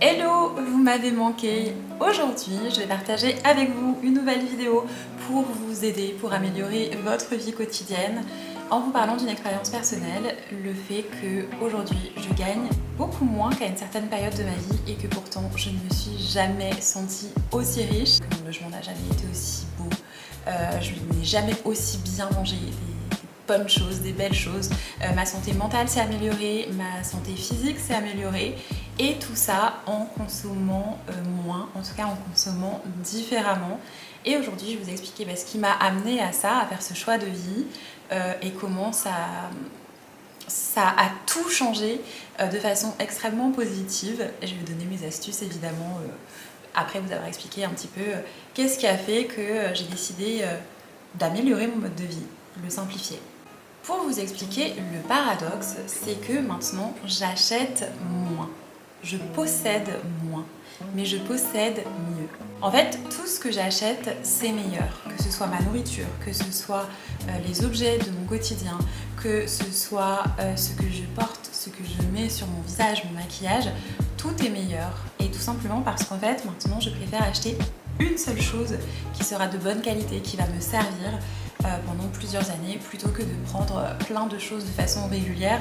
Hello, vous m'avez manqué. Aujourd'hui, je vais partager avec vous une nouvelle vidéo pour vous aider, pour améliorer votre vie quotidienne en vous parlant d'une expérience personnelle, le fait que aujourd'hui je gagne beaucoup moins qu'à une certaine période de ma vie et que pourtant je ne me suis jamais sentie aussi riche, que mon logement n'a jamais été aussi beau, je n'ai jamais aussi bien mangé, des bonnes choses, des belles choses, ma santé mentale s'est améliorée, ma santé physique s'est améliorée et tout ça en consommant moins, en tout cas en consommant différemment. Et aujourd'hui je vais vous expliquer ce qui m'a amené à ça, à faire ce choix de vie et comment ça a tout changé de façon extrêmement positive. Et je vais vous donner mes astuces évidemment après vous avoir expliqué un petit peu qu'est-ce qui a fait que j'ai décidé d'améliorer mon mode de vie, de le simplifier. Pour vous expliquer, le paradoxe, c'est que maintenant j'achète moins. Je possède moins, mais je possède mieux. En fait, tout ce que j'achète, c'est meilleur. Que ce soit ma nourriture, que ce soit les objets de mon quotidien, que ce soit ce que je porte, ce que je mets sur mon visage, mon maquillage, tout est meilleur. Et tout simplement parce qu'en fait, maintenant, je préfère acheter une seule chose qui sera de bonne qualité, qui va me servir pendant plusieurs années, plutôt que de prendre plein de choses de façon régulière,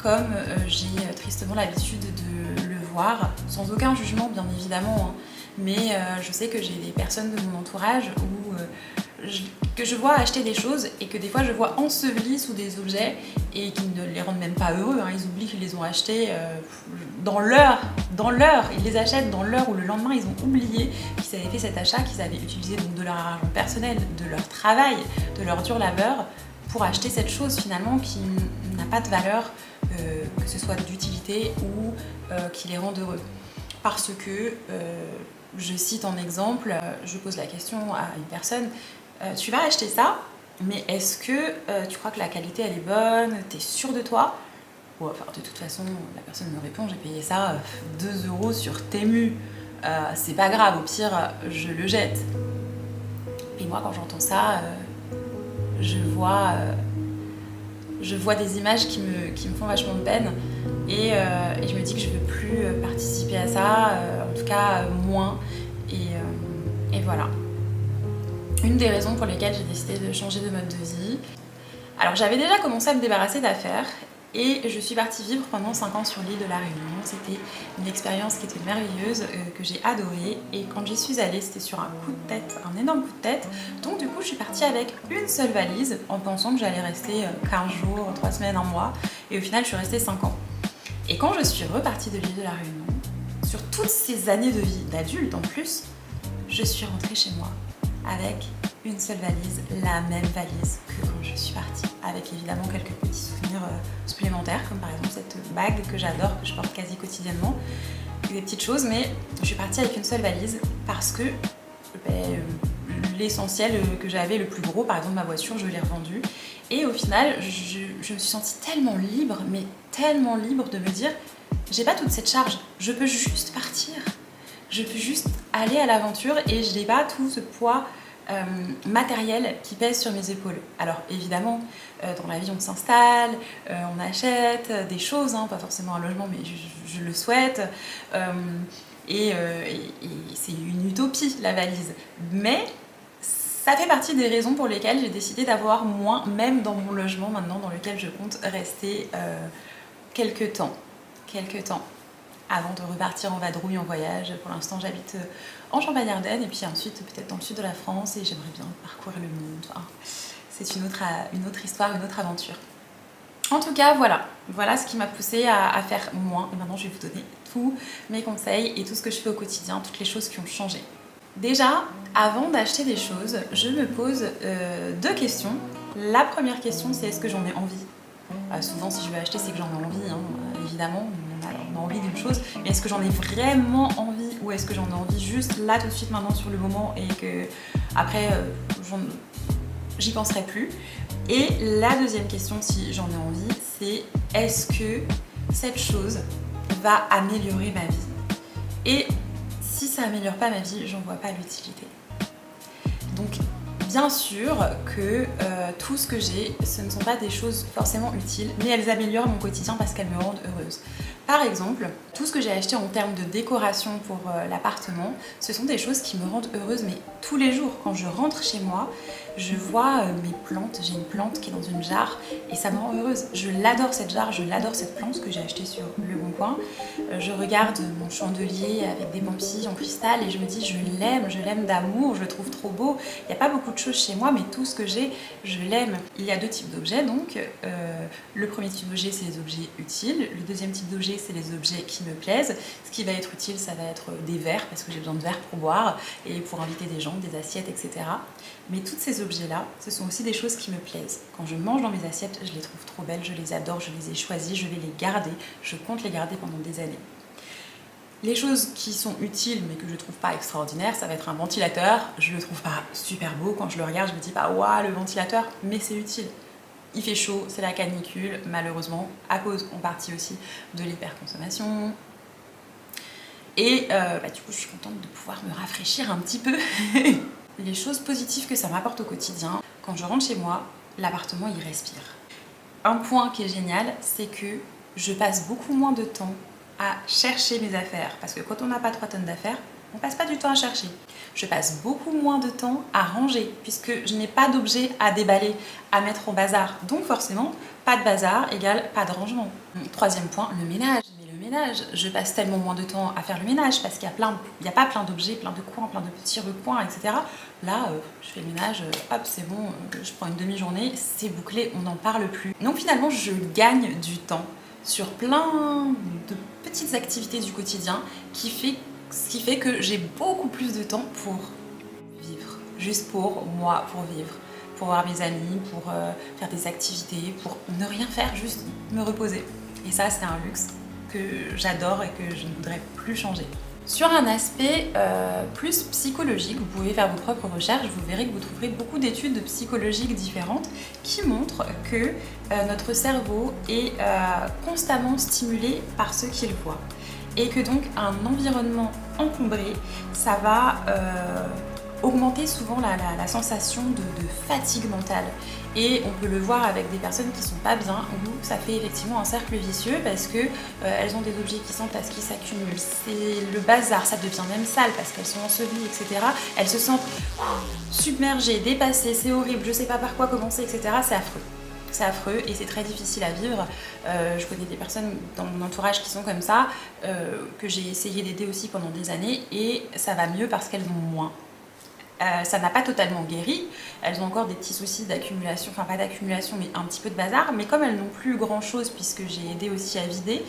comme j'ai tristement l'habitude de le voir, sans aucun jugement bien évidemment, mais je sais que j'ai des personnes de mon entourage que je vois acheter des choses et que des fois je vois ensevelies sous des objets et qui ne les rendent même pas heureux, ils oublient qu'ils les ont achetés dans l'heure, ils les achètent dans l'heure où le lendemain ils ont oublié qu'ils avaient fait cet achat, qu'ils avaient utilisé donc de leur argent personnel, de leur travail, de leur dur labeur pour acheter cette chose finalement qui n'a pas de valeur, que ce soit d'utilité ou qui les rende heureux. Parce que, je cite en exemple, je pose la question à une personne, tu vas acheter ça, mais est-ce que tu crois que la qualité elle est bonne, t'es sûre de toi? Enfin, de toute façon, la personne me répond, j'ai payé ça 2 € sur Temu, c'est pas grave, au pire, je le jette. Et moi, quand j'entends ça, je vois des images qui me font vachement de peine et je me dis que je ne veux plus participer à ça, en tout cas moins. Et voilà. Une des raisons pour lesquelles j'ai décidé de changer de mode de vie. Alors j'avais déjà commencé à me débarrasser d'affaires et je suis partie vivre pendant 5 ans sur l'île de la Réunion. C'était une expérience qui était merveilleuse, que j'ai adorée, et quand j'y suis allée, c'était sur un coup de tête, un énorme coup de tête. Donc du coup, je suis partie avec une seule valise en pensant que j'allais rester 15 jours, 3 semaines, 1 mois, et au final, je suis restée 5 ans. Et quand je suis repartie de l'île de la Réunion, sur toutes ces années de vie d'adulte en plus, je suis rentrée chez moi avec une seule valise, la même valise que quand je suis partie, avec évidemment quelques petits souvenirs supplémentaires, comme par exemple cette bague que j'adore, que je porte quasi quotidiennement, des petites choses, mais je suis partie avec une seule valise parce que l'essentiel que j'avais, le plus gros, par exemple ma voiture, je l'ai revendue, et au final je me suis sentie tellement libre, mais tellement libre de me dire j'ai pas toute cette charge, je peux juste partir, je peux juste aller à l'aventure et je n'ai pas tout ce poids matériel qui pèse sur mes épaules. Alors évidemment, dans la vie on s'installe, on achète des choses, pas forcément un logement, mais je le souhaite, et c'est une utopie la valise. Mais ça fait partie des raisons pour lesquelles j'ai décidé d'avoir moins, même dans mon logement maintenant, dans lequel je compte rester quelques temps. Avant de repartir en vadrouille, en voyage. Pour l'instant, j'habite en Champagne-Ardenne et puis ensuite peut-être dans le sud de la France et j'aimerais bien parcourir le monde. Enfin, c'est une autre histoire, une autre aventure. En tout cas, voilà ce qui m'a poussée à faire moins. Et maintenant, je vais vous donner tous mes conseils et tout ce que je fais au quotidien, toutes les choses qui ont changé. Déjà, avant d'acheter des choses, je me pose 2 questions. La première question, c'est est-ce que j'en ai envie? Souvent, si je veux acheter, c'est que j'en ai envie, évidemment. On a envie d'une chose, mais est-ce que j'en ai vraiment envie ou est-ce que j'en ai envie juste là tout de suite maintenant sur le moment et que après j'y penserai plus? Et la deuxième question, si j'en ai envie, c'est est-ce que cette chose va améliorer ma vie? Et si ça améliore pas ma vie, j'en vois pas l'utilité. Donc bien sûr que tout ce que j'ai, ce ne sont pas des choses forcément utiles, mais elles améliorent mon quotidien parce qu'elles me rendent heureuse. Par exemple, tout ce que j'ai acheté en termes de décoration pour l'appartement, ce sont des choses qui me rendent heureuse, mais tous les jours. Quand je rentre chez moi, je vois mes plantes, j'ai une plante qui est dans une jarre et ça me rend heureuse. Je l'adore cette jarre, je l'adore cette plante que j'ai achetée sur Le Bon Coin. Je regarde mon chandelier avec des pampilles en cristal et je me dis je l'aime d'amour, je le trouve trop beau. Il n'y a pas beaucoup de choses chez moi, mais tout ce que j'ai, je l'aime. Il y a deux types d'objets donc. Le premier type d'objet, c'est les objets utiles. Le deuxième type d'objet, c'est les objets qui me plaisent. Ce qui va être utile, ça va être des verres, parce que j'ai besoin de verres pour boire et pour inviter des gens, des assiettes, etc. Mais tous ces objets-là, ce sont aussi des choses qui me plaisent. Quand je mange dans mes assiettes, je les trouve trop belles, je les adore, je les ai choisies, je vais les garder, je compte les garder pendant des années. Les choses qui sont utiles mais que je trouve pas extraordinaires, ça va être un ventilateur. Je le trouve pas super beau, quand je le regarde je me dis pas waouh le ventilateur, mais c'est utile. Il fait chaud, c'est la canicule, malheureusement, à cause en partie aussi de l'hyperconsommation. Et du coup je suis contente de pouvoir me rafraîchir un petit peu. Les choses positives que ça m'apporte au quotidien, quand je rentre chez moi, l'appartement il respire. Un point qui est génial, c'est que je passe beaucoup moins de temps à chercher mes affaires, parce que quand on n'a pas 3 tonnes d'affaires, on passe pas du temps à chercher. Je passe beaucoup moins de temps à ranger, puisque je n'ai pas d'objets à déballer, à mettre au bazar. Donc forcément, pas de bazar égale pas de rangement. Troisième point, le ménage. Mais le ménage, je passe tellement moins de temps à faire le ménage, parce qu'il y a pas plein d'objets, plein de coins, plein de petits recoins, etc. Là, je fais le ménage, hop, c'est bon, je prends une demi-journée, c'est bouclé, on n'en parle plus. Donc finalement, je gagne du temps sur plein de petites activités du quotidien ce qui fait que j'ai beaucoup plus de temps pour vivre, juste pour moi, pour vivre, pour voir mes amis, pour faire des activités, pour ne rien faire, juste me reposer. Et ça, c'est un luxe que j'adore et que je ne voudrais plus changer. Sur un aspect plus psychologique, vous pouvez faire vos propres recherches, vous verrez que vous trouverez beaucoup d'études psychologiques différentes qui montrent que notre cerveau est constamment stimulé par ce qu'il voit. Et que donc un environnement encombré, ça va augmenter souvent la sensation de fatigue mentale. Et on peut le voir avec des personnes qui sont pas bien, où ça fait effectivement un cercle vicieux parce que elles ont des objets qui s'entassent, qui s'accumulent, c'est le bazar, ça devient même sale parce qu'elles sont ensevelies, etc. Elles se sentent submergées, dépassées, c'est horrible, je sais pas par quoi commencer, etc. C'est affreux. C'est affreux et c'est très difficile à vivre. Je connais des personnes dans mon entourage qui sont comme ça, que j'ai essayé d'aider aussi pendant des années et ça va mieux parce qu'elles ont moins. Ça n'a pas totalement guéri, elles ont encore des petits soucis d'accumulation, enfin pas d'accumulation mais un petit peu de bazar, mais comme elles n'ont plus grand chose puisque j'ai aidé aussi à vider,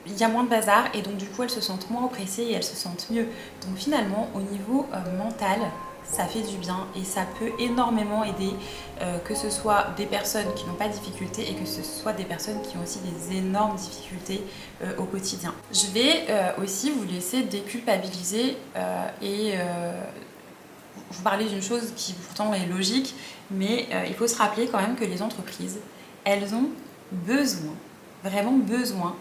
il y a moins de bazar et donc du coup elles se sentent moins oppressées et elles se sentent mieux. Donc finalement au niveau mental, ça fait du bien et ça peut énormément aider, que ce soit des personnes qui n'ont pas de difficultés et que ce soit des personnes qui ont aussi des énormes difficultés au quotidien. Je vais aussi vous laisser déculpabiliser et vous parler d'une chose qui pourtant est logique, mais il faut se rappeler quand même que les entreprises, elles ont besoin, vraiment besoin,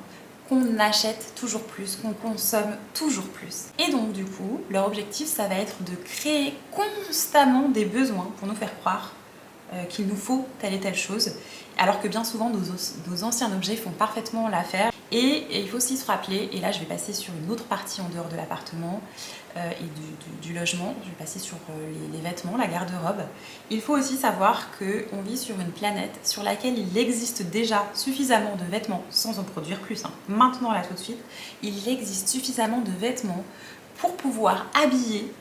qu'on achète toujours plus, qu'on consomme toujours plus. Et donc du coup, leur objectif, ça va être de créer constamment des besoins pour nous faire croire qu'il nous faut telle et telle chose, alors que bien souvent nos anciens objets font parfaitement l'affaire. Et il faut aussi se rappeler, et là je vais passer sur une autre partie en dehors de l'appartement et du logement, je vais passer sur les vêtements, la garde-robe. Il faut aussi savoir qu'on vit sur une planète sur laquelle il existe déjà suffisamment de vêtements, sans en produire plus, hein. Maintenant là tout de suite, il existe suffisamment de vêtements pour pouvoir habiller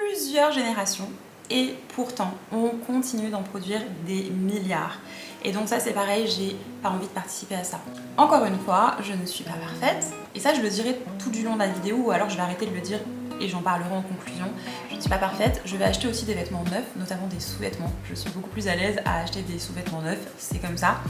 plusieurs générations. Et pourtant, on continue d'en produire des milliards. Et donc ça c'est pareil, j'ai pas envie de participer à ça. Encore une fois, je ne suis pas parfaite. Et ça je le dirai tout du long de la vidéo, ou alors je vais arrêter de le dire et j'en parlerai en conclusion. Je ne suis pas parfaite, je vais acheter aussi des vêtements neufs, notamment des sous-vêtements. Je suis beaucoup plus à l'aise à acheter des sous-vêtements neufs, c'est comme ça.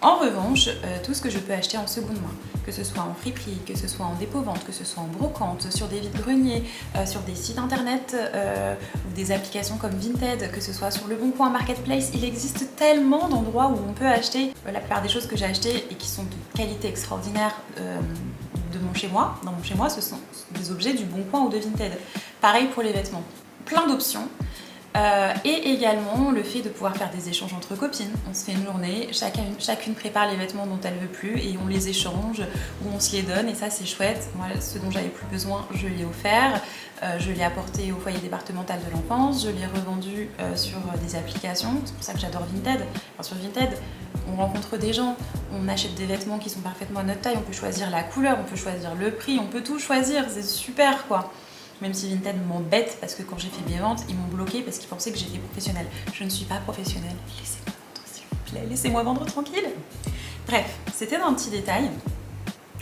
En revanche, tout ce que je peux acheter en seconde main, que ce soit en friperie, que ce soit en dépôt-vente, que ce soit en brocante, sur des vides-greniers, sur des sites internet ou des applications comme Vinted, que ce soit sur Le Bon Coin, Marketplace, il existe tellement d'endroits où on peut acheter la plupart des choses que j'ai achetées et qui sont de qualité extraordinaire dans mon chez moi, ce sont des objets du Bon Coin ou de Vinted. Pareil pour les vêtements. Plein d'options. Et également le fait de pouvoir faire des échanges entre copines. On se fait une journée, chacune prépare les vêtements dont elle veut plus et on les échange ou on se les donne et ça c'est chouette. Moi ce dont j'avais plus besoin je l'ai offert, je l'ai apporté au foyer départemental de l'enfance, je l'ai revendu sur des applications, c'est pour ça que j'adore Vinted. Enfin, sur Vinted on rencontre des gens, on achète des vêtements qui sont parfaitement à notre taille, on peut choisir la couleur, on peut choisir le prix, on peut tout choisir, c'est super quoi. Même si Vinted m'embête parce que quand j'ai fait mes ventes, ils m'ont bloqué parce qu'ils pensaient que j'étais professionnelle. Je ne suis pas professionnelle. Laissez-moi vendre s'il vous plaît, laissez-moi vendre tranquille. Bref, c'était un petit détail.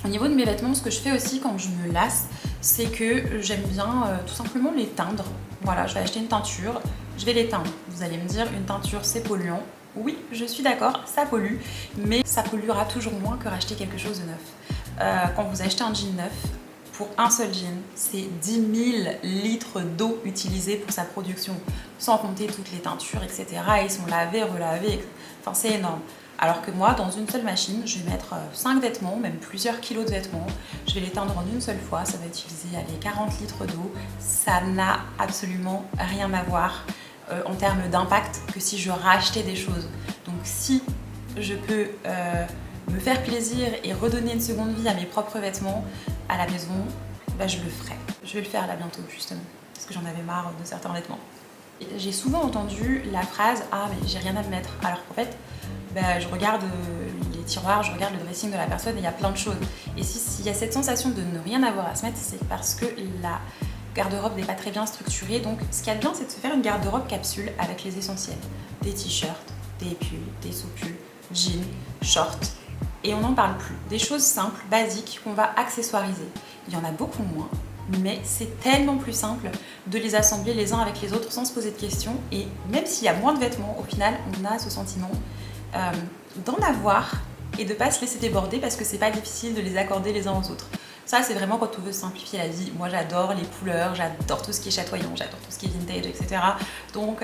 Au niveau de mes vêtements, ce que je fais aussi quand je me lasse, c'est que j'aime bien tout simplement les teindre. Voilà, je vais acheter une teinture, je vais les teindre. Vous allez me dire, une teinture c'est polluant. Oui, je suis d'accord, ça pollue, mais ça polluera toujours moins que racheter quelque chose de neuf. Quand vous achetez un jean neuf, pour un seul jean, c'est 10 000 litres d'eau utilisée pour sa production, sans compter toutes les teintures, etc. Ils sont lavés, relavés, enfin c'est énorme. Alors que moi, dans une seule machine, je vais mettre 5 vêtements, même plusieurs kilos de vêtements, je vais les teindre en une seule fois, ça va utiliser allez, 40 litres d'eau, ça n'a absolument rien à voir en termes d'impact que si je rachetais des choses. Donc si je peux me faire plaisir et redonner une seconde vie à mes propres vêtements à la maison, bah je le ferai. Je vais le faire là bientôt justement, parce que j'en avais marre de certains vêtements. J'ai souvent entendu la phrase « Ah mais j'ai rien à me mettre », alors qu'en fait, bah, je regarde les tiroirs, je regarde le dressing de la personne et il y a plein de choses. Et s'il y a cette sensation de ne rien avoir à se mettre, c'est parce que la garde-robe n'est pas très bien structurée. Donc ce qu'il y a de bien, c'est de se faire une garde-robe capsule avec les essentiels. Des t-shirts, des pulls, des sous-pulls, jeans, shorts. Et on n'en parle plus. Des choses simples, basiques, qu'on va accessoiriser. Il y en a beaucoup moins, mais c'est tellement plus simple de les assembler les uns avec les autres sans se poser de questions. Et même s'il y a moins de vêtements, au final, on a ce sentiment d'en avoir et de ne pas se laisser déborder parce que c'est pas difficile de les accorder les uns aux autres. Ça, c'est vraiment quand on veut simplifier la vie. Moi, j'adore les couleurs, j'adore tout ce qui est chatoyant, j'adore tout ce qui est vintage, etc. Donc,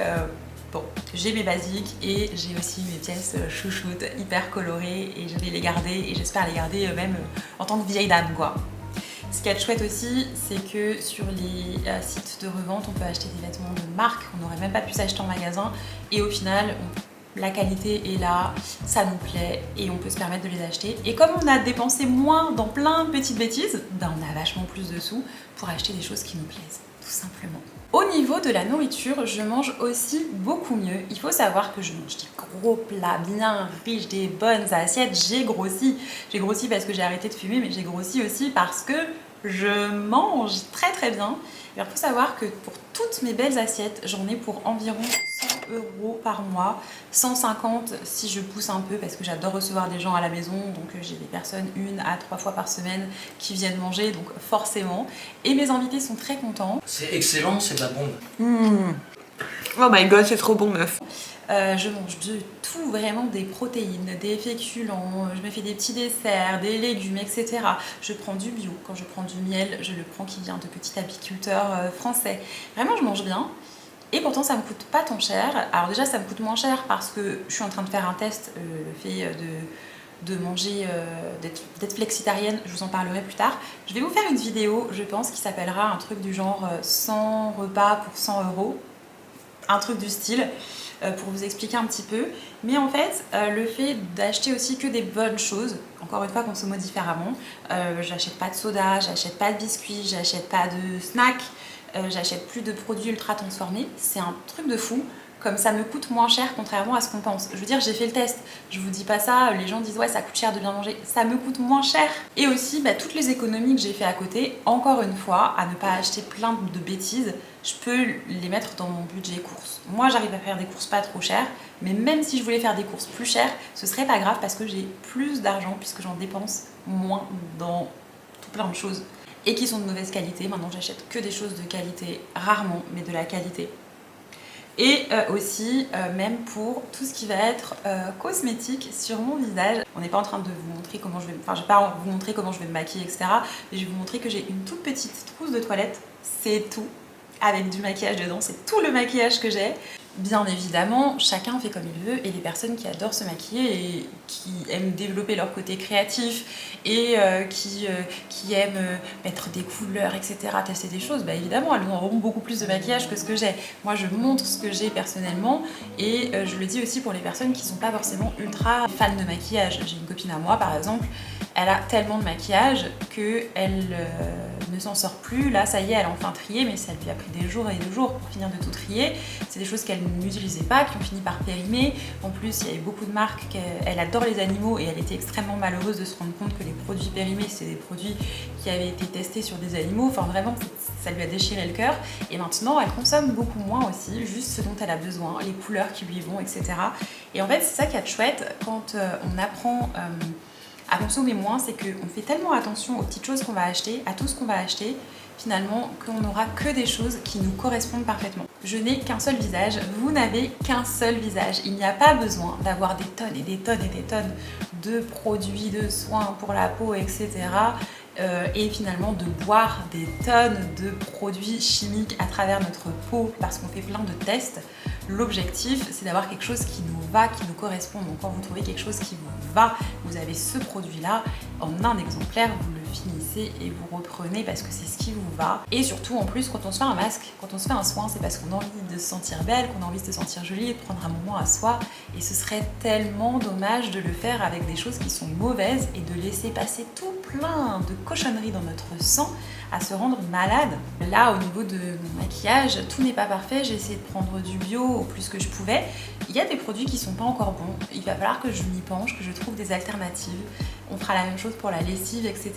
bon, j'ai mes basiques et j'ai aussi mes pièces chouchoutes hyper colorées et je vais les garder et j'espère les garder même en tant que vieille dame quoi. Ce qui est chouette aussi, c'est que sur les sites de revente, on peut acheter des vêtements de marque qu'on n'aurait même pas pu s'acheter en magasin et au final, la qualité est là, ça nous plaît et on peut se permettre de les acheter. Et comme on a dépensé moins dans plein de petites bêtises, ben on a vachement plus de sous pour acheter des choses qui nous plaisent, tout simplement. Au niveau de la nourriture, je mange aussi beaucoup mieux. Il faut savoir que je mange des gros plats bien riches, des bonnes assiettes. J'ai grossi. J'ai grossi parce que j'ai arrêté de fumer, mais j'ai grossi aussi parce que je mange très très bien. Il faut savoir que pour toutes mes belles assiettes, j'en ai pour environ 100 € par mois, 150 si je pousse un peu parce que j'adore recevoir des gens à la maison, donc j'ai des personnes 1 à 3 fois par semaine qui viennent manger, donc forcément. Et mes invités sont très contents. C'est excellent, c'est de la bombe. Oh my god, c'est trop bon meuf. Je mange de tout, vraiment des protéines, des féculents, je me fais des petits desserts, des légumes, etc. Je prends du bio, quand je prends du miel, je le prends qui vient de petits apiculteurs français. Vraiment, je mange bien. Et pourtant, ça me coûte pas tant cher. Alors déjà, ça me coûte moins cher parce que je suis en train de faire un test, le fait de manger, d'être flexitarienne, je vous en parlerai plus tard. Je vais vous faire une vidéo, je pense, qui s'appellera un truc du genre 100 repas pour 100 €. Un truc du style, pour vous expliquer un petit peu. Mais en fait, le fait d'acheter aussi que des bonnes choses, encore une fois, consomme différemment, j'achète pas de soda, j'achète pas de biscuits, j'achète pas de snacks, j'achète plus de produits ultra transformés, c'est un truc de fou. Comme ça me coûte moins cher contrairement à ce qu'on pense. Je veux dire, j'ai fait le test, je vous dis pas ça, les gens disent ouais ça coûte cher de bien manger, ça me coûte moins cher. Et aussi toutes les économies que j'ai fait à côté, encore une fois, à ne pas acheter plein de bêtises, je peux les mettre dans mon budget courses. Moi j'arrive à faire des courses pas trop chères, mais même si je voulais faire des courses plus chères, ce serait pas grave parce que j'ai plus d'argent puisque j'en dépense moins dans tout plein de choses. Et qui sont de mauvaise qualité, maintenant j'achète que des choses de qualité, rarement, mais de la qualité. Et aussi, même pour tout ce qui va être cosmétique sur mon visage. On n'est pas en train de vous montrer comment je vais... Enfin, je vais pas vous montrer comment je vais me maquiller, etc. Mais je vais vous montrer que j'ai une toute petite trousse de toilette. C'est tout. Avec du maquillage dedans. C'est tout le maquillage que j'ai. Bien évidemment, chacun fait comme il veut et les personnes qui adorent se maquiller et qui aiment développer leur côté créatif et qui aiment mettre des couleurs, etc., tester des choses, bah évidemment, elles auront beaucoup plus de maquillage que ce que j'ai. Moi, je montre ce que j'ai personnellement et je le dis aussi pour les personnes qui sont pas forcément ultra fans de maquillage. J'ai une copine à moi, par exemple, elle a tellement de maquillage qu'elle ne s'en sort plus. Là, ça y est, elle a enfin trié, mais ça lui a pris des jours et des jours pour finir de tout trier. C'est des choses qu'elle n'utilisait pas, qui ont fini par périmer. En plus, il y avait beaucoup de marques, elle adore les animaux et elle était extrêmement malheureuse de se rendre compte que les produits périmés, c'est des produits qui avaient été testés sur des animaux. Enfin, vraiment, ça lui a déchiré le cœur. Et maintenant, elle consomme beaucoup moins aussi, juste ce dont elle a besoin, les couleurs qui lui vont, etc. Et en fait, c'est ça qui est chouette quand on apprend à consommer moins, c'est qu'on fait tellement attention aux petites choses qu'on va acheter, à tout ce qu'on va acheter, finalement, qu'on n'aura que des choses qui nous correspondent parfaitement. Je n'ai qu'un seul visage, vous n'avez qu'un seul visage. Il n'y a pas besoin d'avoir des tonnes et des tonnes et des tonnes de produits, de soins pour la peau, etc. Et finalement de boire des tonnes de produits chimiques à travers notre peau parce qu'on fait plein de tests. L'objectif, c'est d'avoir quelque chose qui nous va, qui nous correspond. Donc quand vous trouvez quelque chose qui vous va, vous avez ce produit-là en un exemplaire, vous le finissez et vous reprenez parce que c'est ce qui vous va. Et surtout, en plus, quand on se fait un masque, quand on se fait un soin, c'est parce qu'on a envie de se sentir belle, qu'on a envie de se sentir jolie et de prendre un moment à soi. Et ce serait tellement dommage de le faire avec des choses qui sont mauvaises et de laisser passer tout plein de cochonneries dans notre sang à se rendre malade. Là, au niveau de mon maquillage, tout n'est pas parfait. J'ai essayé de prendre du bio au plus que je pouvais. Il y a des produits qui sont pas encore bons. Il va falloir que je m'y penche, que je trouve des alternatives. On fera la même chose pour la lessive, etc.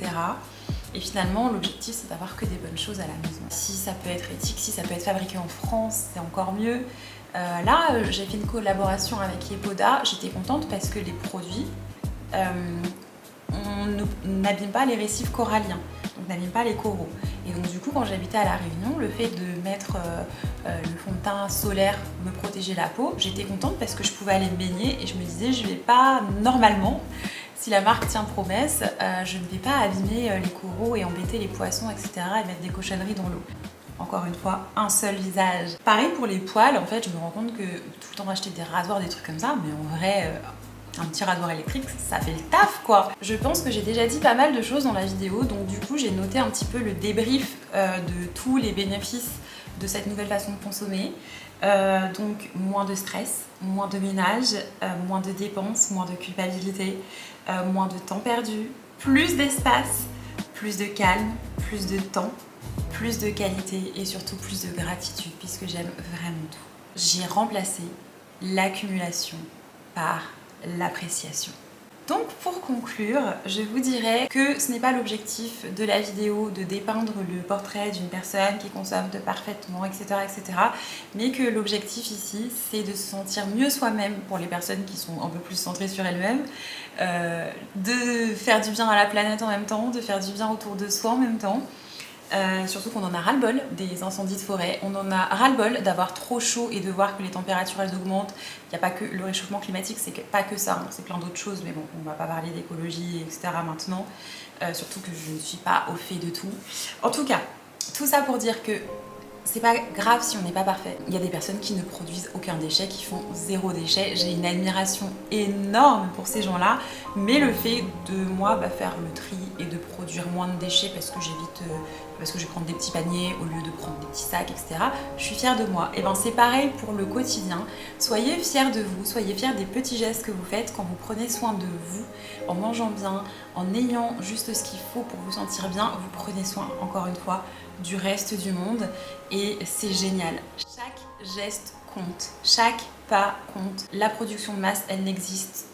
Et finalement, l'objectif, c'est d'avoir que des bonnes choses à la maison. Si ça peut être éthique, si ça peut être fabriqué en France, c'est encore mieux. Là, j'ai fait une collaboration avec Yepoda. J'étais contente parce que les produits, on n'abîme pas les récifs coralliens, on n'abîme pas les coraux. Et donc du coup, quand j'habitais à La Réunion, le fait de mettre le fond de teint solaire me protégeait la peau, j'étais contente parce que je pouvais aller me baigner et je me disais, je vais pas, normalement, si la marque tient promesse, je ne vais pas abîmer les coraux et embêter les poissons, etc. et mettre des cochonneries dans l'eau. Encore une fois, un seul visage. Pareil pour les poils, en fait, je me rends compte que tout le temps acheter des rasoirs, des trucs comme ça, mais en vrai, un petit rasoir électrique, ça fait le taf quoi. Je pense que j'ai déjà dit pas mal de choses dans la vidéo, donc du coup j'ai noté un petit peu le débrief de tous les bénéfices de cette nouvelle façon de consommer. Donc moins de stress, moins de ménage, moins de dépenses, moins de culpabilité, moins de temps perdu, plus d'espace, plus de calme, plus de temps, plus de qualité et surtout plus de gratitude puisque j'aime vraiment tout. J'ai remplacé l'accumulation par l'appréciation. Donc pour conclure, je vous dirais que ce n'est pas l'objectif de la vidéo de dépeindre le portrait d'une personne qui consomme de parfaitement, etc., etc. mais que l'objectif ici, c'est de se sentir mieux soi-même pour les personnes qui sont un peu plus centrées sur elles-mêmes, de faire du bien à la planète en même temps, de faire du bien autour de soi en même temps. Surtout qu'on en a ras-le-bol des incendies de forêt, on en a ras-le-bol d'avoir trop chaud et de voir que les températures elles augmentent. Il n'y a pas que le réchauffement climatique, c'est pas que ça, hein, c'est plein d'autres choses, mais bon, on va pas parler d'écologie, etc. maintenant, surtout que je ne suis pas au fait de tout. En tout cas, tout ça pour dire que c'est pas grave si on n'est pas parfait. Il y a des personnes qui ne produisent aucun déchet, qui font zéro déchet. J'ai une admiration énorme pour ces gens-là, mais le fait de moi faire le tri et de produire moins de déchets parce que j'évite, parce que je vais prendre des petits paniers au lieu de prendre des petits sacs, etc. Je suis fière de moi. Et ben c'est pareil pour le quotidien. Soyez fiers de vous, soyez fiers des petits gestes que vous faites quand vous prenez soin de vous, en mangeant bien, en ayant juste ce qu'il faut pour vous sentir bien. Vous prenez soin, encore une fois, du reste du monde et c'est génial. Chaque geste compte, chaque pas compte. La production de masse, elle existe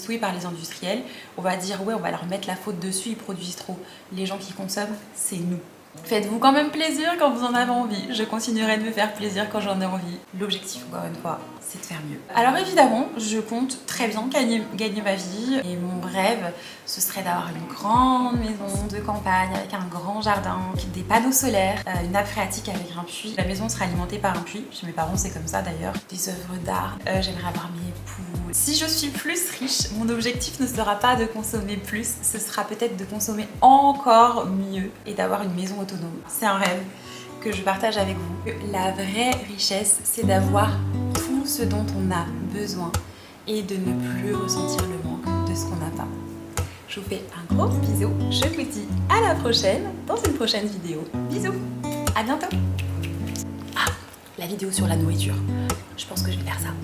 oui par les industriels. On va dire ouais, on va leur mettre la faute dessus, ils produisent trop. Les gens qui consomment, c'est nous. Faites-vous quand même plaisir quand vous en avez envie. Je continuerai de me faire plaisir quand j'en ai envie. L'objectif, encore une fois, c'est de faire mieux. Alors évidemment, je compte très bien gagner ma vie. Et mon rêve, ce serait d'avoir une grande maison de campagne avec un grand jardin, des panneaux solaires, une nappe phréatique avec un puits. La maison sera alimentée par un puits. Chez mes parents, c'est comme ça d'ailleurs. Des œuvres d'art. J'aimerais avoir mes poules. Si je suis plus riche, mon objectif ne sera pas de consommer plus. Ce sera peut-être de consommer encore mieux et d'avoir une maison autonome. C'est un rêve que je partage avec vous. La vraie richesse, c'est d'avoir tout tout ce dont on a besoin et de ne plus ressentir le manque de ce qu'on n'a pas. Je vous fais un gros bisou, je vous dis à la prochaine dans une prochaine vidéo. Bisous, à bientôt. Ah, la vidéo sur la nourriture, je pense que je vais faire ça.